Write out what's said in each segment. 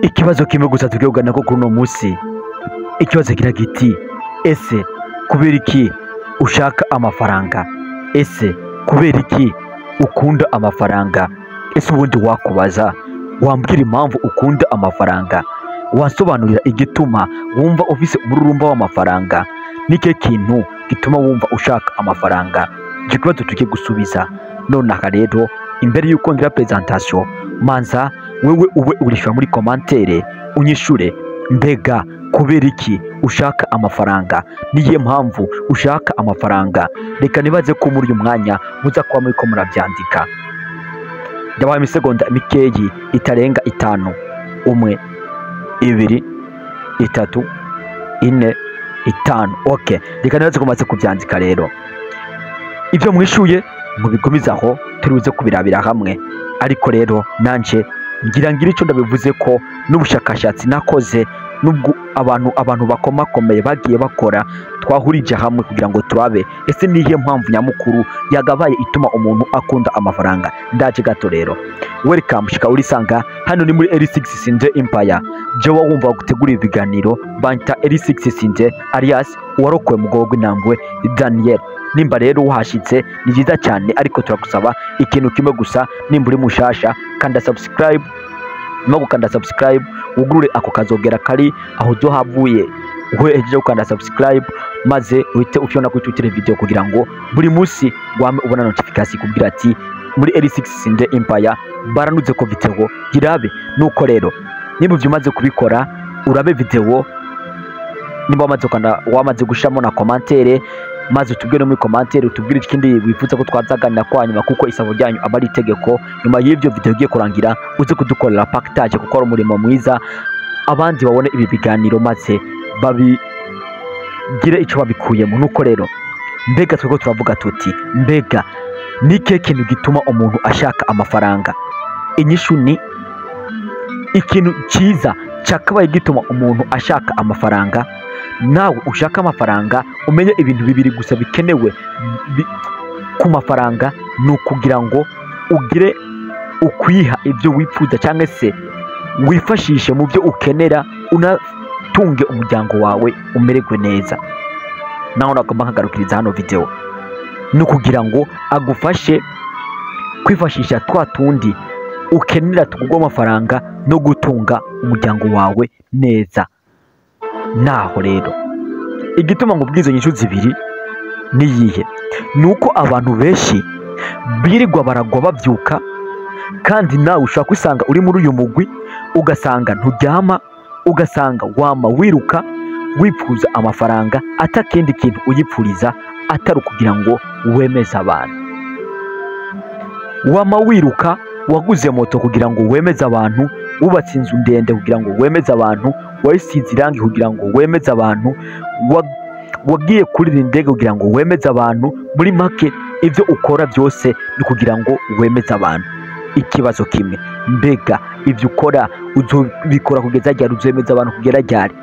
ikibazo kimwe gusa tugiye kuganira ko kuri uno munsi. Ikibazo kira giti, ese kubera iki ushaka amafaranga? Ese kubera iki ukunda amafaranga? Ese ubundi wakubaza, wambwira impamvu ukunda amafaranga? Wasobanurira igituma wumva ufise umururumba w'amafaranga? Nike kintu gituma wumva ushaka amafaranga? Icyo kibazo tugiye gusubiza nonaha rero. Imbere y'uko ngira presentation, manza wewe ube urishura muri commentaire unyishure, mbega kubera iki ushaka amafaranga? Niye mpamvu ushaka amafaranga? Reka nibaze ko muri uyu mwanya muza kuba muri ko murabyandika. Ndabaye imisegonda mikeyi itarenga 5. 1 2 3 4 5. Okay, reka nibaze ko maze kubyandika rero. Ibyo mwishuye mubigumizaho turuze kubirabira hamwe. Ariko rero nanje ngira icyo ndabivuze ko n'ubushakashatsi nakoze nubwo abantu bakomakomeye bagiye bakora, twahurije hamwe kugira ngo turabe ese nihe mpamvu nyamukuru yagabaye ituma umuntu akunda amafaranga. Ndaje gato rero. Welcome shika urisanga hano ni muri L6 Sinze Empire. Jewe wumva gutegura ibiganiro banta L6 Sinze alias uwarokoye mugabo gw'intambwe Daniel. Nimba rero uhashitse ni byiza cyane, ariko turagusaba ikintu kimwe gusa. Nimba uri mushasha kanda subscribe, gukanda subscribe ugurure ako kazogera kari aho zo havuye uhejeje gukanda subscribe, maze uhite ufyona kuri Twitter video kugira ngo buri munsi wame ubona notification kubwira ati muri L6 Sinze Empire baranuze ko video girabe. Nuko rero nimba byumaze kubikora urabe video, nimba wamaze gushamo na commentaire, maze utubwire muri commentaire utubwire ikindi wifuza ko twazaganira kwa nyuma, kuko isabo ryanyu aba ari itegeko. Nyuma y'ibyo video ugiye kurangira uze kudukorera package kuko ari umurimo mwiza, abandi babone ibi biganiro maze babigire icyo babikuyemo. Nuko rero mbega twego turavuga tuti, mbega nike kintu gituma umuntu ashaka amafaranga? Inyishu ni ikintu cyiza cyakabaye gituma umuntu ashaka amafaranga. Nawe ushaka amafaranga umenye ibintu bibiri gusa bikenewe ku mafaranga, ni ukugira ngo ugire ukwiha ibyo wifuza cyangwa se wifashishe mu byo ukenera, unatunge umuryango wawe umererwe neza. Naho nagomba nkagarukiriza hano video ni ukugira ngo agufashe kwifashisha twa tundi ukenera tugugwa amafaranga no gutunga umuryango wawe neza. Naho rero igituma ngo bwizo nyishu zibiri ni yihe? Nuko abantu benshi birirwa baragwa bavyuka, kandi nawe ushaka kwisanga uri muri uyu mugwi, ugasanga nturyama, ugasanga wama wiruka wifuza amafaranga atakindi kintu uyipfuriza atari kugira ngo wemeze abantu. Wama wiruka, waguze moto kugira ngo wemeze abantu, wubatse inzu ndende kugira ngo wemeze abantu, wayisize irangi kugira ngo wemeze abantu, wagiye kurira indege kugira ngo wemeze abantu. Muri make ibyo ukora byose ni kugira ngo wemeze abantu. Ikibazo kimwe, mbega ibyo ukora uzobikora kugeza ryari? Uzemeza abantu kugera ryari?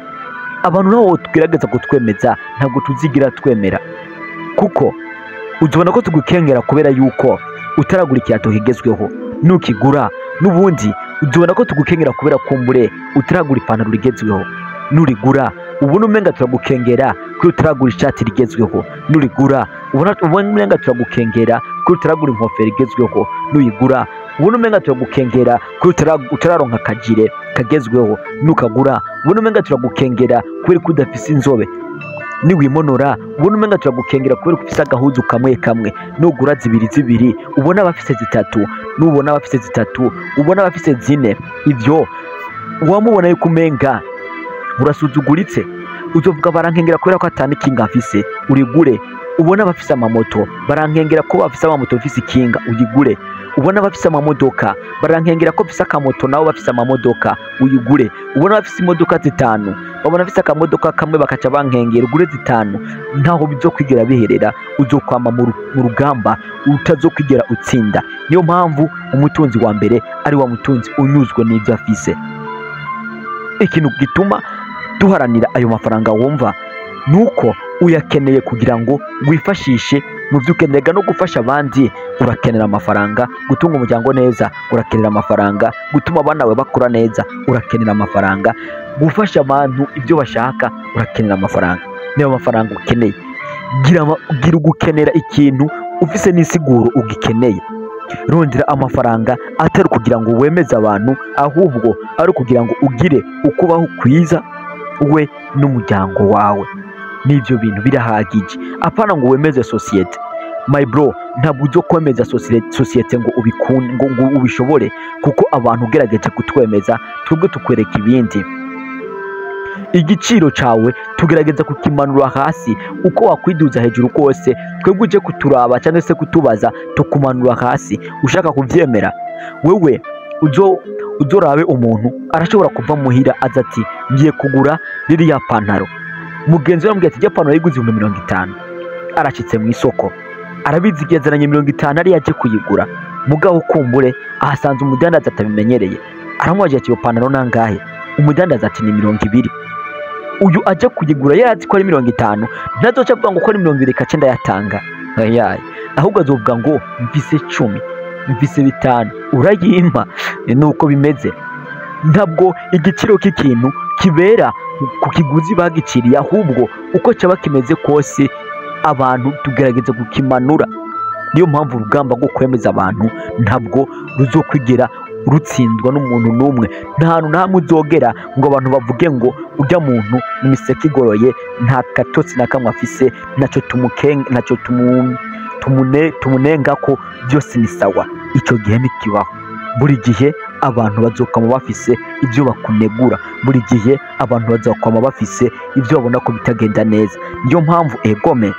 Abantu nabo tugerageza kutwemeza ntabwo tuzigira twemera, kuko uzobona ko tugukengera kubera yuko utaragura ikiyato kigezweho. Nukigura n'ubundi uzobona ko tugukengera kubera kumbure utaragura ipantaro rigezweho. Nurigura ubona umenga turagukengera ko utaragura ishati rigezweho. Nurigura ubona umenga turagukengera ko utaragura inkofero rigezweho. Nuyigura ubona umenga turagukengera ko utararonka kagire kagezweho. Nukagura ubona umenga turagukengera kubera ko udafise inzobe. Niwimonora ubona umenga turagukengera kubera ko ufise agahuzu kamwe kamwe. Nugura zibiri ubona abafise zitatu, nubona abafise zitatu ubona abafise zine. Ibyo wamubona yuko umenga urasuzuguritse. Uzovuga barankengera kubera ko atani kinga afise, urigure. Ubona abafise amamoto barankengera ko bafise amamoto, ufise ikinga uyigure. Ubona abafise amamodoka barankengera ko bafise akamoto nabo bafise amamodoka, uyigure. Ubona bafise imodoka 5 babona bafise akamodoka kamwe bakaca bankengera, ugure 5. Ntaho bizokwigera biherera, uzokwama mu rugamba utazokwigera utsinda. Niyo mpamvu umutunzi wa mbere ari wa mutunzi unyuzwe n'ibyo afise. Ikintu gituma duharanira ayo mafaranga wumva nuko uyakeneye kugira ngo wifashishe mu byo ukenera no gufasha abandi urakenera amafaranga, gutunga umuryango neza urakenera amafaranga, gutuma abana bawe bakura neza urakenera amafaranga, gufasha abantu ibyo bashaka urakenera amafaranga. Niba amafaranga ukeneye gira ugukenera ikintu ufise n'isiguro ugikeneye. Rondera amafaranga atari kugira ngo wemeze abantu, ahubwo ari kugira ngo ugire ukubaho kwiza we n'umuryango wawe. N'ibyo bintu birahagije, apana ngo wemeze sosiyete. My bro, ntabwo uzo kwemeza sosiyete ngo ubikunde ngo ubishobore, kuko abantu ugerageje kutwemeza twebwe tukwereka ibindi. Igiciro cawe tugerageza kukimanura hasi, uko wakwiduza hejuru kose twebwe uje kuturaba cyangwa se kutubaza tukumanura hasi. Ushaka kuvyemera wewe uzorabe umuntu arashobora kuva muhira aza ati ngiye kugura ririya pantaro, mugenzi we amubwiye ati jya pantaro yiguze 50, arashitse mu isoko arabizi igezeranye 50 ari yaje kuyigura, mugabo kumbure ahasanze umudandaza atabimenyereye, aramubaje ati iyo pantaro nangahe? Umudandaza ati ni 20. Uyu aje kuyigura yarazi ko ari 50, ntazoca avuga ngo ko ari 20 kace ndayatanga, ahubwo azovuga ngo mvise 10, mvise 5, urayimpa. Nuko bimeze. Ntabwo igiciro k'ikintu kibera ku kiguzi bagiciriye, ahubwo uko cyaba kimeze kose abantu tugerageza gukimanura. Niyo mpamvu urugamba rwo kwemeza abantu ntabwo ruzokwigera rutsindwa n'umuntu n'umwe. Nta hantu nahamwe uzogera ngo abantu bavuge ngo ujya muntu imiseke igoroye nta katotsi na kamwe afise, nacyo tumunenga ko byose ni sawa. Icyo gihe ntikibaho. Buri gihe abantu bazokama bafise ibyo bakunegura, buri gihe abantu bazokama bafise ibyo babona ko bitagenda neza. Niyo mpamvu egome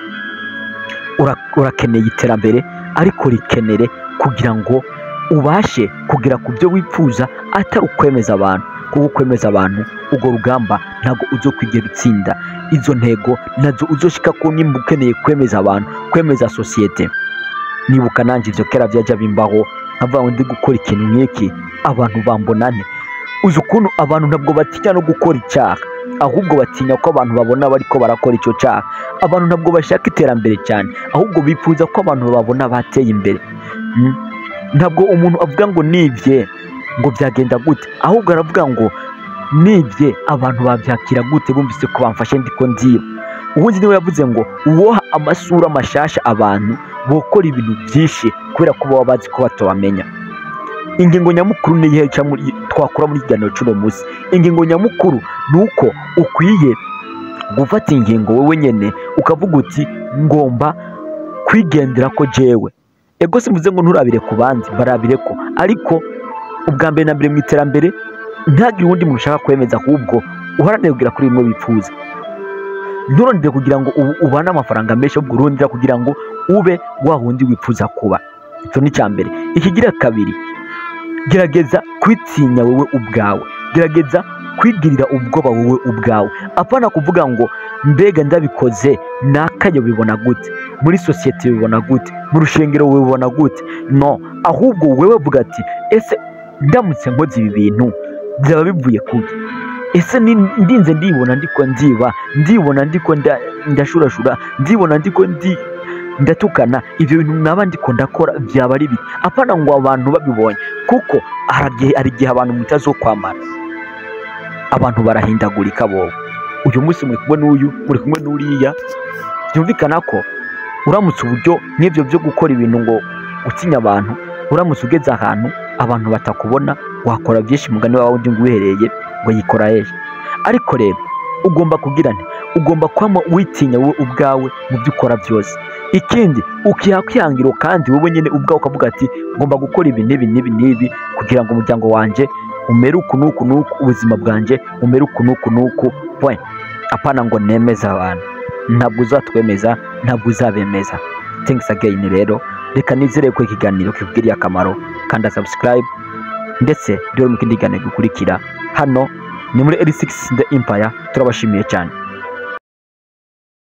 urakeneye iterambere, ariko rikenere kugira ngo ubashe kugera ku byo wifuza, atari ukwemeza abantu. Kuko kwemeza abantu ubwo rugamba ntabwo uzokwigera utsinda. Izo ntego nazo uzoshika ko nimba ukeneye kwemeza abantu, kwemeza sosiyete. Nibuka nanjye ivyo kera byaja bimbaho, nkavuga ngo ndi gukora ikintu nk'iki abantu bambonane. Uzi ukuntu abantu ntabwo batinya no gukora icyaha, ahubwo batinya ko abantu babona bariko barakora icyo cyaha. Abantu ntabwo bashaka iterambere cyane, ahubwo bifuza ko abantu babona bateye imbere. Ntabwo umuntu avuga ngo nivye ngo byagenda gute, ahubwo aravuga ngo nivye abantu babyakira gute bumvise ko bamfashe ndiko ndiba. Ubundi niwe yavuze ngo uwoha amasura mashasha abantu bokora ibintu byinshi kubera ko baba bazi ko batobamenya. Ingingo nyamukuru ni ihe twakora muri kiganiro cy'uno munsi. Ingingo nyamukuru nuko ukwiye gufata ingingo wewe nyene ukavuga uti ngomba kwigendera ko jewe. Ego simvuze ngo nturabire ku bandi, barabire ko, ariko ubwa mbere na mbere mu iterambere ntagire uwundi muntu ushaka kwemeza, ahubwo uharanire kugira kuri bimwe bifuza. Nturondere kugira ngo ubane amafaranga menshi, ahubwo urondera kugira ngo ube wa wundi wifuza kuba. Icyo ni cya mbere. Ikigira kabiri, gerageza kwitinya wowe ubwawe, gerageza kwigirira ubwoba wowe ubwawe. Apana kuvuga ngo mbega ndabikoze nakayo bibona gute, muri sosiyete bibona gute, mu rushengero bibona gute. No, ahubwo wewe vuga ati ese ndamutse nkoze ibi bintu byaba bivuye kuki? Ese ndinze ndibona ndiko ndibona ndiko ndashurashura, ndibona ndiko ndatukana, ibyo bintu naba ndiko ndakora byaba ari biki? Apana ngo abantu babibonye, kuko hari igihe abantu mutazokwamara. Abantu barahindagurika bo. Uyu munsi muri kumwe n'uyu, muri kumwe n'uriya. Byumvikana ko uramutse uburyo n'ibyo byo gukora ibintu ngo utinya abantu, uramutse ugeze ahantu abantu batakubona, wakora byinshi mugani wawe undi ngwihereye ngo yikora ejo. Ariko rero ugomba kugirana, ugomba kwama witinya wowe ubwawe mu byo ukora byose. Ikindi ukihakwihangiro kandi wowe nyene ubwawe ukavuga ati ngomba gukora ibi n'ibi kugira ngo umuryango wanje umere uku n'uku n'uku, ubuzima bwanje umere uku n'uku n'uku. Apana ngo nemeza abantu. Ntabwo uzatwemeza, ntabwo uzabemeza. Thanks again rero. Reka nizere ko ikiganiro kikugiriye akamaro, kanda subscribe ndetse dore mu kindi kiganiro gikurikira. Hano ni muri L6 The Empire. Turabashimiye cyane.